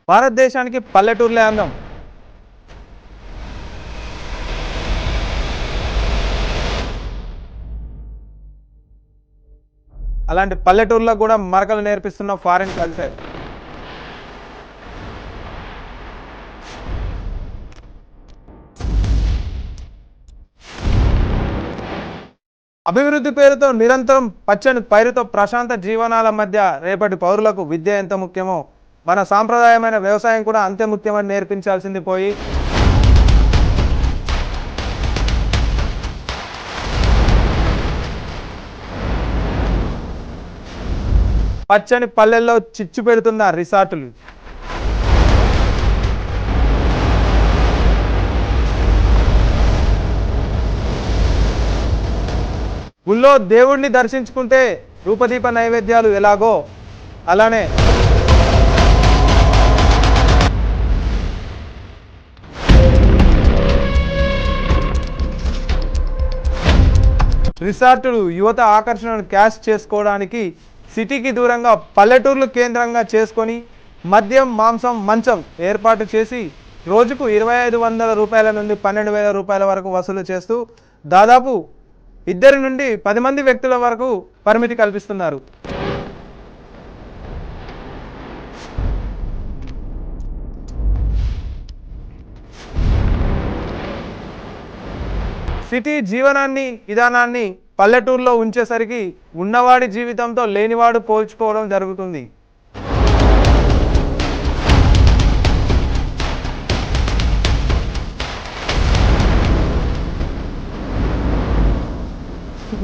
భారతదేశానికి పల్లెటూర్లే అందం. అలాంటి పల్లెటూర్లో కూడా మరకలు నేర్పిస్తున్న ఫారిన్ కల్చర్. అభివృద్ధి పేరుతో నిరంతరం పచ్చని పైరుతో ప్రశాంత జీవనాల మధ్య రేపటి పౌరులకు విద్య ఎంత ముఖ్యమో మన సాంప్రదాయమైన వ్యవసాయం కూడా అంతే ముఖ్యమని నేర్పించాల్సింది పోయి పచ్చని పల్లెల్లో చిచ్చు పెడుతున్న రిసార్టులు. గుళ్ళో దేవుడిని దర్శించుకుంటే రూపదీప నైవేద్యాలు ఎలాగో అలానే రిసార్టులు యువత ఆకర్షణను క్యాష్ చేసుకోవడానికి సిటీకి దూరంగా పల్లెటూర్లు కేంద్రంగా చేసుకొని మద్యం మాంసం మంచం ఏర్పాటు చేసి రోజుకు 2500 రూపాయల నుండి 12,000 రూపాయల వరకు వసూలు చేస్తూ దాదాపు 2 నుండి 10 మంది వ్యక్తుల వరకు పరిమితి కల్పిస్తున్నారు. సిటీ జీవనాన్ని విధానాన్ని పల్లెటూరులో ఉంచేసరికి ఉన్నవాడి జీవితంతో లేనివాడు పోల్చుకోవడం జరుగుతుంది.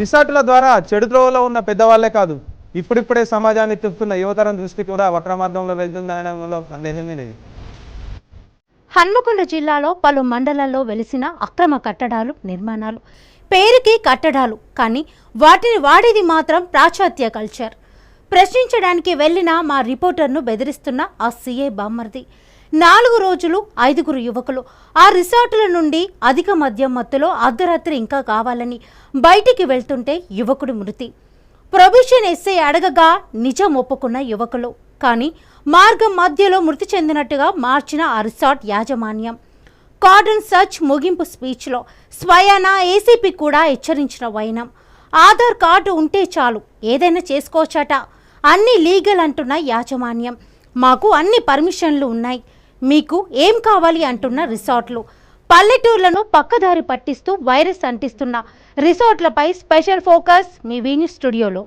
రిసార్టుల ద్వారా చెడు త్రోవలో ఉన్న పెద్దవాళ్లే కాదు, ఇప్పుడిప్పుడే సమాజాన్ని తిప్పుతున్న యువతరం దృష్టి కూడా వక్రమార్గంలో వెళ్తుందనడంలో సందేహమే లేదు. హన్మకొండ జిల్లాలో పలు మండలాల్లో వెలిసిన అక్రమ కట్టడాలు నిర్మాణాలు. పేరుకి కట్టడాలు, కానీ వాటిని వాడేది మాత్రం పాశ్చాత్య కల్చర్. ప్రశ్నించడానికి వెళ్లిన మా రిపోర్టర్ను బెదిరిస్తున్న ఆ సీఏ బామ్మర్ది. 4 రోజులు 5 యువకులు ఆ రిసార్టుల నుండి అధిక మద్యం మత్తులో అర్ధరాత్రి ఇంకా కావాలని బయటికి వెళ్తుంటే యువకుడి మృతి. ప్రొబిషన్ ఎస్ఐ అడగగా నిజం ఒప్పుకున్న యువకులు, కానీ మార్గం మధ్యలో మృతి చెందినట్టుగా మార్చిన ఆ రిసార్ట్ యాజమాన్యం. కార్డన్ సర్చ్ ముగింపు స్పీచ్లో స్వయానా ఏసీపీ కూడా హెచ్చరించిన వైనం. ఆధార్ కార్డు ఉంటే చాలు ఏదైనా చేసుకోవచ్చట, అన్ని లీగల్ అంటున్న యాజమాన్యం. మాకు అన్ని పర్మిషన్లు ఉన్నాయి, మీకు ఏం కావాలి అంటున్న రిసార్ట్లు. పల్లెటూర్లను పక్కదారి పట్టిస్తూ వైరస్ అంటిస్తున్న రిసార్ట్లపై స్పెషల్ ఫోకస్ మీ వీన్యూస్ స్టూడియోలో.